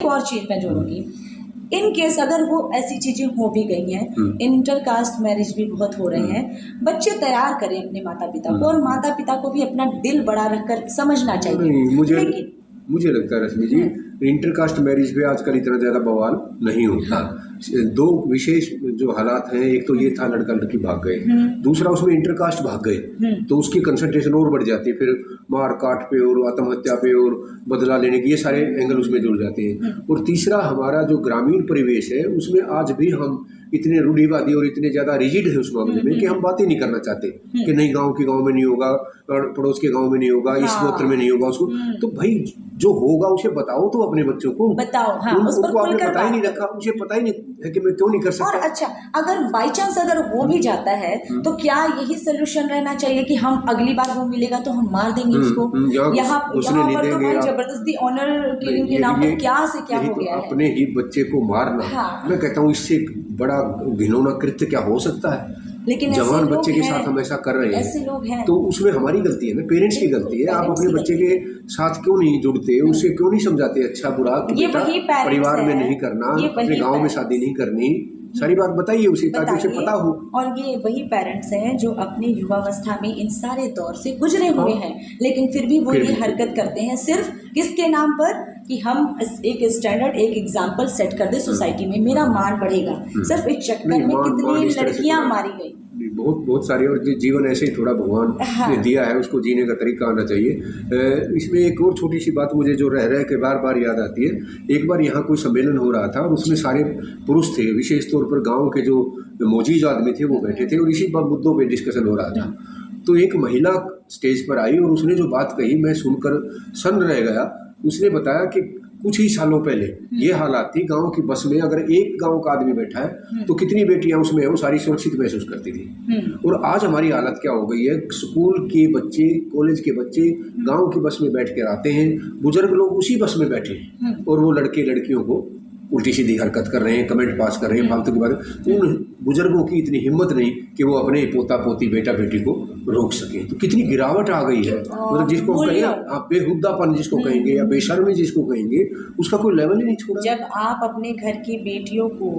और चीज मैं जोड़ूंगी, इन केस अगर वो ऐसी चीजें हो भी गई हैं, इंटरकास्ट मैरिज भी बहुत हो रहे हैं, बच्चे तैयार करें अपने माता पिता को, और माता पिता को भी अपना दिल बड़ा रखकर समझना चाहिए। लेकिन मुझे लगता है रश्मि जी, इंटरकास्ट मैरिज पे आजकल इतना ज्यादा बवाल नहीं होता। दो विशेष जो हालात हैं, एक तो ये था लड़का लड़की भाग गए, दूसरा उसमें इंटरकास्ट भाग गए तो उसकी कंसंट्रेशन और बढ़ जाती है, फिर मार काट पे और आत्महत्या पे और बदला लेने के ये सारे एंगल उसमें जुड़ जाते हैं। और तीसरा हमारा जो ग्रामीण परिवेश है उसमें आज भी हम इतने रूढ़िवादी और इतने ज्यादा रिजिड है उस मामले में कि हम बातें नहीं करना चाहते कि नहीं गांव के गांव में नहीं होगा, पड़ोस के गांव में नहीं होगा, इस गोत्र में नहीं होगा उसको। तो भाई जो होगा उसे बताओ तो अपने बच्चों को बताओ। उनको आपने पता ही नहीं रखा, उसे पता ही नहीं है कि मैं क्यों नहीं कर सकता। और अच्छा, अगर बाई चांस अगर हो भी जाता है तो क्या यही सोल्यूशन रहना चाहिए कि हम अगली बार वो मिलेगा तो हम मार देंगे उसको? यहाँ पर तो भाई जबरदस्ती ऑनर किलिंग के नाम पर क्या से क्या हो गया है। अपने ही बच्चे को मारना, मैं कहता हूँ इससे बड़ा घिनौना कृत्य क्या हो सकता है। लेकिन जवान बच्चे के साथ हम ऐसा कर रहे हैं, ऐसे लोग हैं, तो उसमें हमारी गलती है ना, पेरेंट्स की गलती है। आप अपने बच्चे के साथ क्यों नहीं जुड़ते, उसे क्यों नहीं समझाते अच्छा बुरा कि बेटा परिवार में नहीं करना, अपने गांव में शादी नहीं करनी, सारी बात बताइए उसे ताकि उसे पता हो। और ये वही पेरेंट्स हैं जो अपने युवावस्था में इन सारे दौर से गुजरे हुए हैं, लेकिन फिर भी वो ये हरकत करते हैं सिर्फ किसके नाम पर कि हम एक स्टैंडर्ड, एक एग्जाम्पल सेट कर दे सोसाइटी में, मेरा मान बढ़ेगा। सिर्फ एक चक्कर में कितनी लड़कियां मारी गई, बहुत सारी। और जीवन ऐसे ही थोड़ा भगवान ने दिया है, उसको जीने का तरीका आना चाहिए। इसमें एक और छोटी सी बात मुझे जो रह के बार बार याद आती है, एक बार यहाँ कोई सम्मेलन हो रहा था और उसमें सारे पुरुष थे, विशेष तौर पर गाँव के जो मौजूद आदमी थे वो बैठे थे और इसी मुद्दों पर डिस्कशन हो रहा था। तो एक महिला स्टेज पर आई और उसने जो बात कही मैं सुनकर सन्न रह गया। उसने बताया कि कुछ ही सालों पहले ये हालात थी, गांव की बस में अगर एक गांव का आदमी बैठा है तो कितनी बेटियां उसमें हैं वो सारी सुरक्षित महसूस करती थी। और आज हमारी हालत क्या हो गई है, स्कूल के बच्चे, कॉलेज के बच्चे गांव की बस में बैठ कर आते हैं, बुजुर्ग लोग उसी बस में बैठे हैं और वो लड़के लड़कियों को उल्टी सीधी हरकत कर रहे हैं, कमेंट पास कर रहे हैं फालतू की बातें। उन बुजुर्गों की इतनी हिम्मत नहीं कि वो अपने पोता पोती बेटा बेटी को रोक सके। तो कितनी गिरावट आ गई है, मतलब जिसको कहेंगे आप बेहुद्दापन जिसको कहेंगे या बेशर्मी जिसको कहेंगे, उसका कोई लेवल ही नहीं छोड़ा। जब आप अपने घर की बेटियों को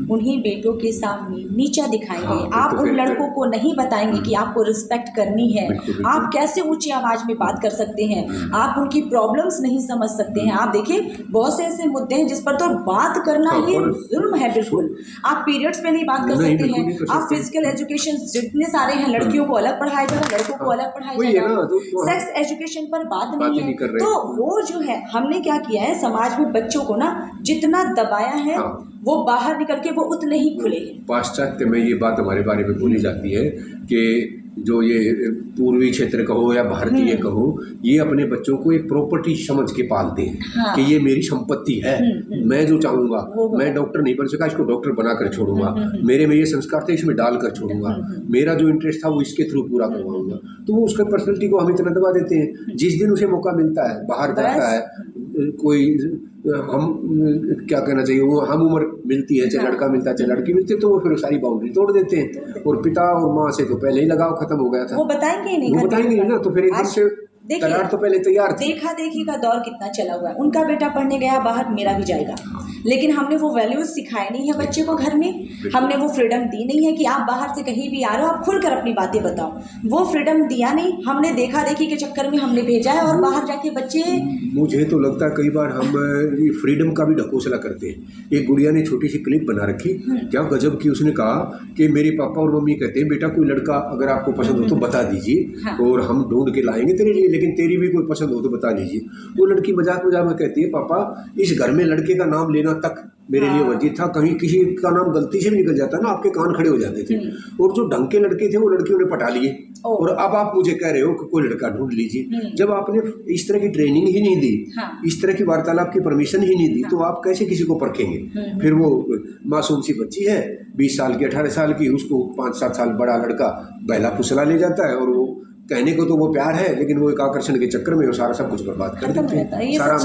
उन्हीं बेटों के सामने नीचा दिखाएंगे, आप उन लड़कों को नहीं बताएंगे कि आपको रिस्पेक्ट करनी है, आप कैसे ऊंची आवाज में बात कर सकते हैं, आप उनकी प्रॉब्लम्स नहीं समझ सकते हैं। आप देखिए बहुत से ऐसे मुद्दे हैं जिस पर तो बात करना ही जुल्म है। बिल्कुल आप पीरियड्स पे नहीं बात कर सकते हैं, आप फिजिकल एजुकेशन जितने सारे हैं, लड़कियों को अलग पढ़ाया जाएगा, लड़कों को अलग पढ़ाया जाएगा, सेक्स एजुकेशन पर बात नहीं है। तो वो जो है हमने क्या किया है, समाज में बच्चों को ना जितना दबाया है वो बाहर निकल के वो उतने ही खुले हैं। पाश्चात्य में ये बात हमारे बारे में बोली जाती है कि जो ये पूर्वी क्षेत्र कहो या भारतीय कहो, ये अपने बच्चों को एक प्रॉपर्टी समझ के पालते हैं कि ये मेरी संपत्ति है, मैं जो चाहूंगा, मैं डॉक्टर नहीं बन सका इसको डॉक्टर बनाकर छोड़ूंगा, मेरे में ये संस्कार थे इसमें डालकर छोड़ूंगा, मेरा जो इंटरेस्ट था वो इसके थ्रू पूरा करवाऊंगा। तो वो उसके पर्सनैलिटी को हम इतना दबा देते हैं। जिस दिन उसे मौका मिलता है, बाहर जाता है, कोई हम क्या कहना चाहिए, वो हम उम्र मिलती है, चाहे लड़का मिलता है चाहे लड़की मिलती है, तो वो फिर सारी बाउंड्री तोड़ देते हैं। और पिता और माँ से तो पहले ही लगाव खत्म हो गया था, वो बताएंगे नहीं, वो बताएंगे नहीं ना, तो फिर एकदम से तैयार तो पहले तैयार थी। देखा देखी का दौर कितना चला हुआ है, उनका बेटा पढ़ने गया बाहर, मेरा भी जाएगा, लेकिन हमने वो वैल्यूज सिखाए नहीं है बच्चे को घर में, हमने वो फ्रीडम दी नहीं है कि आप बाहर से कहीं भी आ रहे हो आप खुलकर अपनी बातें बताओ, वो फ्रीडम दिया नहीं, हमने देखा देखी के चक्कर में हमने भेजा है। और बाहर जाके बच्चे, मुझे तो लगता है कई बार हम ये फ्रीडम का भी ढकोसला करते हैं। एक गुड़िया ने छोटी सी क्लिप बना रखी, क्या गजब की, उसने कहा कि मेरे पापा और मम्मी कहते हैं बेटा कोई लड़का अगर आपको पसंद हो तो बता दीजिए और हम ढूंढ के लाएंगे तेरे लिए, लेकिन तेरी भी कोई पसंद हो तो बता दीजिए। वो लड़की मजाक मजाक में कहती है पापा इस घर में लड़के का नाम लेना तक मेरे लिए वर्जित था, कहीं किसी का नाम गलती से भी निकल जाता ना आपके कान खड़े हो जाते थे। और जो ढंग के लड़के थे वो लड़कियों ने पटा लिए, और अब आप मुझे कह रहे हो कि कोई लड़का ढूंढ लीजिए। जब आपने इस तरह की ट्रेनिंग ही नहीं दी, इस तरह की वार्तालाप की परमिशन ही नहीं दी, तो आप कैसे किसी को परखेंगे। फिर वो मासूम सी बच्ची है 20 साल की 18 साल की, उसको 5-7 साल बड़ा लड़का बहला फुसला ले जाता है, और वो कहने को तो वो प्यार है लेकिन वो एक आकर्षण के चक्कर में वो सारा सब कुछ बर्बाद कर देते हैं। सारा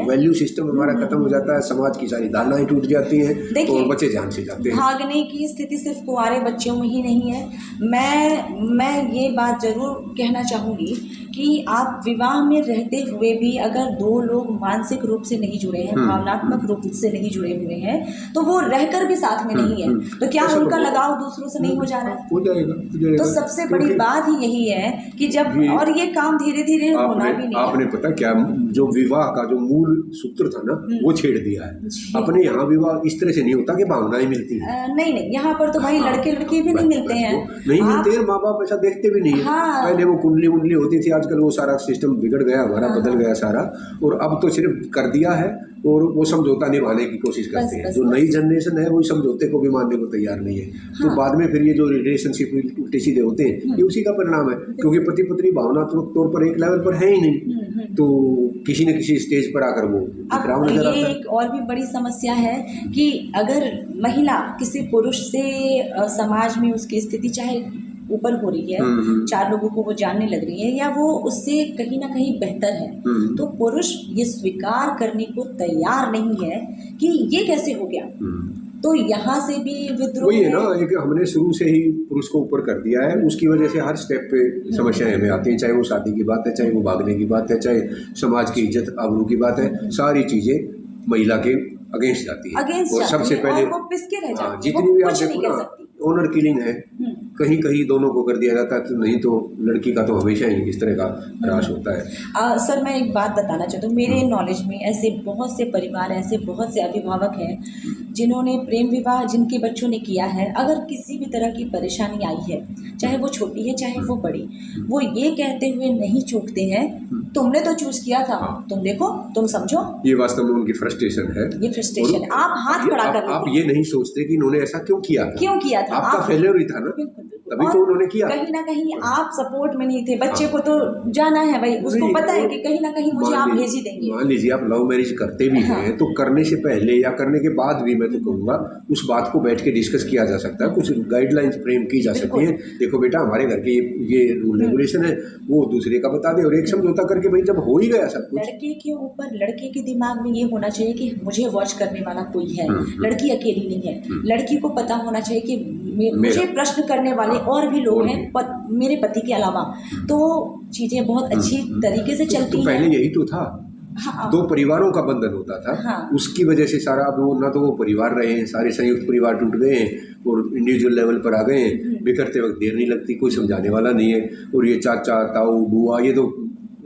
वैल्यू सिस्टम हमारा खत्म हो जाता है, समाज की सारी धारणाएं टूट जाती हैं और बच्चे जान से जाते हैं। भागने की स्थिति सिर्फ कुंवारे बच्चों में ही नहीं है। मैं ये बात जरूर कहना चाहूँगी कि आप विवाह में रहते हुए भी अगर दो लोग मानसिक रूप से नहीं जुड़े हैं, भावनात्मक रूप से नहीं जुड़े हुए हैं, तो वो रहकर भी साथ में नहीं है, तो क्या उनका लगाव दूसरों से नहीं हो जा रहा है? हो जाएगा। तो सबसे बड़ी बात ही यही है कि जब और ये काम धीरे धीरे होना भी नहीं है। आपने पता क्या, जो विवाह का जो मूल सूत्र था ना वो छेड़ दिया है। अपने यहाँ विवाह इस तरह से नहीं होता कि भावनाएं मिलती हैं। नहीं नहीं, यहाँ पर तो भाई लड़के लड़की भी नहीं मिलते हैं, नहीं मिलते हैं, माँ बाप ऐसा देखते भी नहीं है। पहले वो कुंडली वुंडली होती थी, आजकल वो सारा सिस्टम बिगड़ गया हमारा, बदल गया सारा, और अब तो सिर्फ कर दिया है और वो समझौता निभाने की कोशिश करते हैं। जो नई जनरेशन है वो समझौते को भी मानने को तैयार नहीं है। तो बाद में फिर ये जो रिलेशनशिप उल्टे सीधे होते हैं ये उसी का परिणाम है, क्योंकि पति पत्नी भावनात्मक तौर पर एक लेवल पर है ही नहीं, तो किसी न किसी स्टेज पर आकर वो टकराव नजर आता है। ये एक और भी बड़ी समस्या है कि अगर महिला किसी पुरुष से समाज में उसकी स्थिति चाहे ऊपर हो रही है, चार लोगों को वो जानने लग रही है, या वो उससे कहीं ना कहीं बेहतर है, तो पुरुष ये स्वीकार करने को तैयार नहीं है कि ये कैसे हो गया। तो यहाँ से भी विद्रोह वही है ना, एक हमने शुरू से ही पुरुष को ऊपर कर दिया है, उसकी वजह से हर स्टेप पे समस्याएं हमें आती हैं, चाहे वो शादी की बात है, चाहे वो भागने की बात है, चाहे समाज की इज्जत आबरू की बात है, सारी चीजें महिला के अगेंस्ट जाती है। और सबसे पहले जितनी भी आप देखो ना, ऑनर किलिंग है, कहीं कहीं दोनों को कर दिया जाता है, तो नहीं तो लड़की का तो हमेशा ही इस तरह का ह्रास होता है। सर मैं एक बात बताना चाहती हूँ, मेरे नॉलेज में ऐसे बहुत से परिवार, ऐसे बहुत से अभिभावक हैं जिन्होंने प्रेम विवाह जिनके बच्चों ने किया है। अगर किसी भी तरह की परेशानी आई है, चाहे वो छोटी है चाहे वो बड़ी, वो ये कहते हुए नहीं चूकते हैं तुमने तो चूज किया था, तुम देखो, तुम समझो। ये वास्तव में उनकी फ्रस्ट्रेशन है, ये फ्रस्ट्रेशन है। आप हाथ खड़ा कर, आप ये नहीं सोचते कि इन्होंने ऐसा क्यों किया था, आपका फेलियर ही था ना, तभी तो उन्होंने किया। कहीं ना कहीं आप सपोर्ट में नहीं थे, बच्चे को तो जाना है भाई, उसको पता है कि कहीं ना कहीं मुझे आप भेज ही देंगे। मान लीजिए आप लव मैरिज करते भी हैं, तो करने से पहले या करने के बाद भी मैं तो कहूँगा उस बात को बैठ के डिस्कस किया जा सकता है, कुछ गाइडलाइंस फ्रेम की जा सकती है। देखो बेटा, हमारे घर के ये रूल रेगुलेशन है, वो दूसरे का बता दे, और एक समझौता करके भाई जब हो ही गया सब कुछ। लड़के के ऊपर, लड़के के दिमाग में ये होना चाहिए कि मुझे वॉच करने वाला कोई है, लड़की अकेली नहीं है। लड़की को पता होना चाहिए कि मुझे प्रश्न करने वाले और भी लोग हैं मेरे पति के अलावा, तो चीजें बहुत अच्छी तरीके से चलती हैं। पहले यही तो था, दो परिवारों का बंधन होता था, उसकी वजह से सारा, अब वो ना तो वो परिवार रहे हैं, सारे संयुक्त परिवार टूट गए हैं और इंडिविजुअल लेवल पर आ गए हैं। बिखरते वक्त देर नहीं लगती, कोई समझाने वाला नहीं है, और ये चाचा ताऊ बुआ ये तो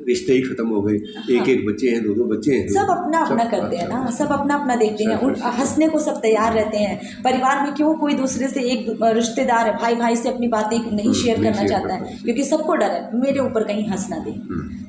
रिश्ते ही खत्म हो गए। एक एक बच्चे हैं, दो दो बच्चे हैं, सब अपना अपना करते हैं ना, सब अपना अपना देखते हैं, हंसने को सब तैयार रहते हैं। परिवार में क्यों कोई दूसरे से, एक रिश्तेदार है भाई भाई से अपनी बातें नहीं शेयर करना चाहता है, क्योंकि सबको डर है मेरे ऊपर कहीं हंस ना दे।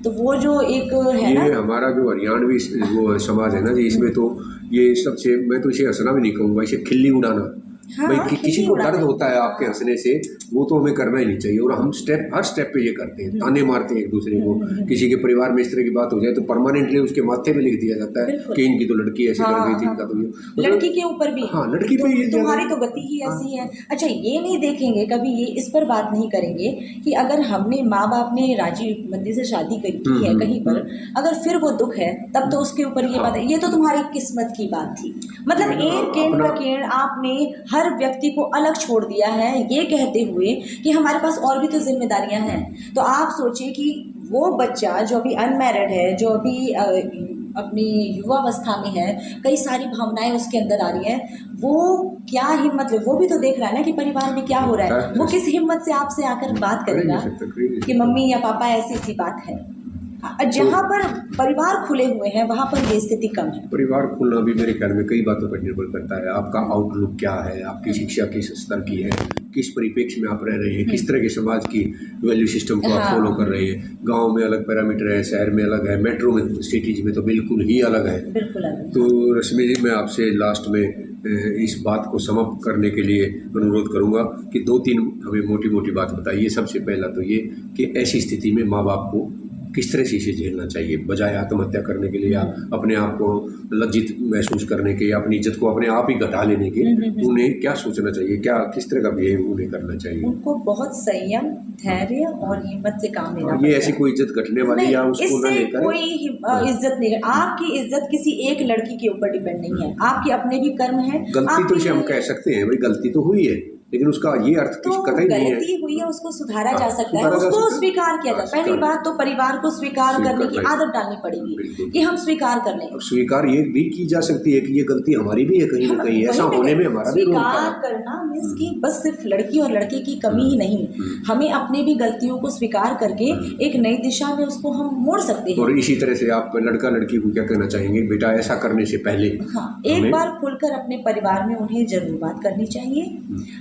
तो वो जो एक है ना, हमारा जो हरियाणवी वो समाज है ना जी, इसमें तो ये सबसे, मैं तो इसे हंसना भी नहीं कहूँगा, इसे खिल्ली उड़ाना। भाई किसी को दर्द होता है आपके हंसने से, वो तो हमें करना ही नहीं चाहिए, और हम हर स्टेप पे ये करते हैं, ताने मारते हैं एक दूसरे को। किसी के परिवार में इस तरह की बात हो जाए तो परमानेंटली उसके माथे पे लिख दिया जाता है कि इनकी तो लड़की ऐसे कर गई थी, इनका तो ये, लड़की के ऊपर भी, लड़की पे ये तुम्हारी तो गति ही ऐसी है। अच्छा, ये नहीं देखेंगे कभी, ये इस पर बात नहीं करेंगे कि अगर हमने, माँ बाप ने राजी मंदी से शादी की है कहीं पर, अगर फिर वो दुख है तब तो उसके ऊपर ये बात है, ये तो तुम्हारी किस्मत की बात थी। मतलब एक केंद्र का केंद्र आपने हर व्यक्ति को अलग छोड़ दिया है, ये कहते हुए कि हमारे पास और भी तो जिम्मेदारियां हैं। तो आप सोचिए कि वो बच्चा जो अभी अनमैरिड है, जो अभी अपनी युवावस्था में है, कई सारी भावनाएं उसके अंदर आ रही हैं, वो क्या हिम्मत है, वो भी तो देख रहा है ना कि परिवार में क्या हो रहा है, वो किस हिम्मत से आपसे आकर बात करेगा कि मम्मी या पापा ऐसी ऐसी बात है। जहाँ पर परिवार खुले हुए हैं वहाँ पर ये स्थिति कम है। परिवार खुलना भी मेरे ख्याल में कई बातों पर निर्भर करता है। आपका आउटलुक क्या है, आपकी शिक्षा किस स्तर की है, किस परिप्रेक्ष्य में आप रह रहे हैं, किस तरह के समाज की वैल्यू सिस्टम को आप फॉलो कर रहे हैं। गांव में अलग पैरामीटर है, शहर में अलग है, मेट्रो में, सिटीज में तो बिल्कुल ही अलग है। तो रश्मि जी, मैं आपसे लास्ट में इस बात को समाप्त करने के लिए अनुरोध करूंगा कि 2-3 हमें मोटी मोटी बात बताइए। सबसे पहला तो ये कि ऐसी स्थिति में माँ बाप को किस तरह से इसे झेलना चाहिए, बजाय आत्महत्या करने के लिए या अपने आप को लज्जित महसूस करने के या अपनी इज्जत को अपने आप ही घटा लेने के, उन्हें क्या सोचना चाहिए, क्या किस तरह का बिहेव उन्हें करना चाहिए? उनको बहुत संयम, धैर्य और हिम्मत से काम लेना। ये ऐसी कोई इज्जत घटने वाली या उसको ना लेकर कोई इज्जत नहीं है। आपकी इज्जत किसी एक लड़की के ऊपर डिपेंड नहीं है, आपके अपने भी कर्म है। गलती तो इसे हम कह सकते हैं, भाई गलती तो हुई है, लेकिन उसका ये अर्थ तो कतई नहीं है। गलती हुई है उसको सुधारा जा सकता है, सुधारा जा उसको सकता है। स्वीकार किया जाए। पहली बात तो परिवार को स्वीकार करने की स्वीकार, आदत डालनी पड़ेगी बिल्कुल। कि हम स्वीकार कर लें। अब स्वीकार ये भी की जा सकती है कि ये गलती हमारी भी है कहीं ना कहीं, ऐसा वही होने में हमारा भी रोल था। स्वीकार करना मीन्स कि बस सिर्फ लड़की और लड़के की कमी ही नहीं, हमें अपने भी गलतियों को स्वीकार करके एक नई दिशा में उसको हम मोड़ सकते हैं। और इसी तरह से आप लड़का लड़की को क्या कहना चाहेंगे, बेटा ऐसा करने से पहले हाँ, एक बार खुलकर अपने परिवार में उन्हें जरूर बात करनी चाहिए।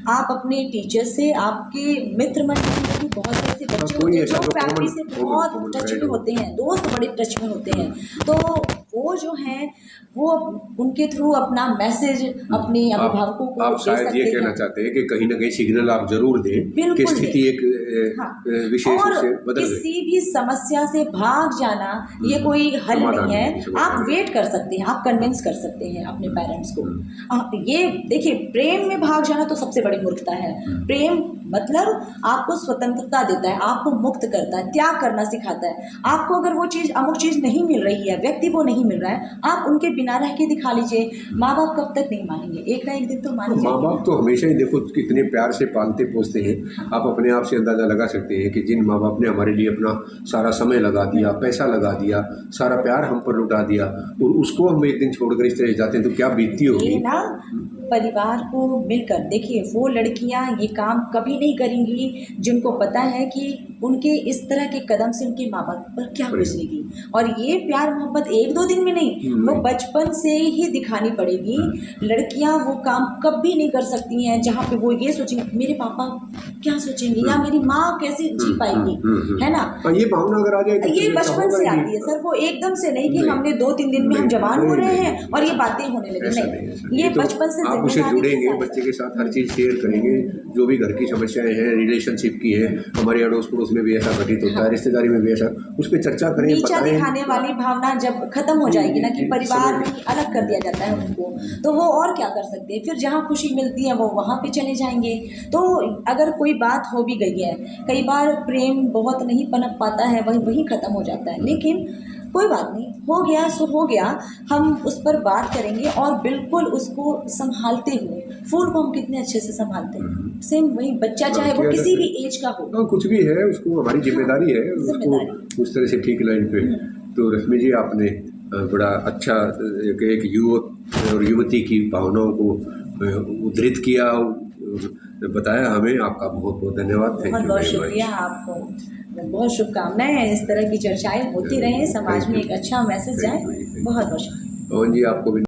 आप अपने टीचर से, आपके मित्र मंडली में भी बहुत से ऐसे बच्चे होते हैं जो फैमिली से बहुत टच में होते हैं, दोस्त बड़े टच में होते हैं, तो वो जो हैं वो उनके थ्रू अपना मैसेज अपने अभिभावकों को आप दे शायद सकते ये हैं। कहना चाहते हैं कि कहीं ना कहीं सिग्नल आप जरूर दें कि स्थिति एक हाँ। विशेष रूप और से बदल गई। किसी भी समस्या से भाग जाना ये कोई हल नहीं है। आप वेट कर सकते हैं, आप कन्विंस कर सकते हैं अपने पेरेंट्स को। आप ये देखिए, प्रेम में भाग जाना तो सबसे बड़ी मूर्खता है। प्रेम मतलब आपको स्वतंत्रता देता है, आपको मुक्त करता है, त्याग करना सिखाता है। आपको अगर वो चीज़, अमुक चीज़ नहीं मिल रही है, व्यक्ति वो नहीं मिल रहा है, आप उनके बिना रह के दिखा लीजिए। माँ बाप कब तक नहीं मानेंगे, एक ना एक दिन तो मानेंगे। माँ बाप तो हमेशा ही देखो कितने प्यार से पालते पोसते हैं। आप अपने आप से अंदाज़ा लगा सकते हैं कि जिन माँ बाप ने हमारे लिए अपना सारा समय लगा दिया, पैसा लगा दिया, सारा प्यार हम पर लुटा दिया, और उसको हम एक दिन छोड़कर इस तरह जाते हैं तो क्या बीतती होगी। ये ना परिवार को मिलकर देखिए, वो लड़कियां ये काम कभी नहीं करेंगी जिनको पता है कि उनके इस तरह के कदम से उनके माँ बाप पर क्या गुजरेगी। और ये प्यार मोहब्बत एक दो दिन में नहीं, वो बचपन से ही दिखानी पड़ेगी। लड़कियां वो काम कभी नहीं कर सकती हैं जहाँ पे वो ये सोचेंगे मेरे पापा क्या सोचेंगे या मेरी माँ कैसे जी पाएगी, है ना। ये भावना अगर आ जाए, ये बचपन से आती है सर, वो एकदम से नहीं कि हमने 2-3 दिन में हम जवान हो रहे हैं और ये बातें होने लगी, नहीं। ये बचपन से आप उसे जुड़ेंगे, बच्चे के साथ हर चीज़ शेयर करेंगे, जो भी घर की समस्याएं हैं, रिलेशनशिप की है, हमारे अड़ोस पड़ोस में भी ऐसा घटित होता है, रिश्तेदारी में भी ऐसा, उस पर चर्चा करें, नीचा दिखाने वाली भावना जब खत्म हो जाएगी ना कि परिवार में अलग कर दिया जाता है उनको, तो वो और क्या कर सकते हैं। फिर जहाँ खुशी मिलती है वो वहाँ पे चले जाएंगे। तो अगर कोई बात हो भी गई है, कई बार प्रेम बहुत नहीं पनप पाता है, वही खत्म हो जाता है, लेकिन कोई बात नहीं, हो गया सो हो गया। हम उस पर बात करेंगे और बिल्कुल उसको संभालते हुए, फूल को हम कितने अच्छे से संभालते हैं, सेम वही बच्चा चाहे वो किसी भी एज का हो, कुछ भी है, उसको हमारी जिम्मेदारी है उसको उस तरह से ठीक लाइन पे। तो रश्मि जी, आपने बड़ा अच्छा एक युवक और युवती की भावनाओं को उद्धृत किया, बताया हमें। आपका बहुत बहुत धन्यवाद। बहुत बहुत शुक्रिया आपको, बहुत शुभकामनाएं। इस तरह की चर्चाएं होती रहें, समाज में एक अच्छा मैसेज जाए। बहुत बहुत शुक्रिया। पवन जी, आपको भी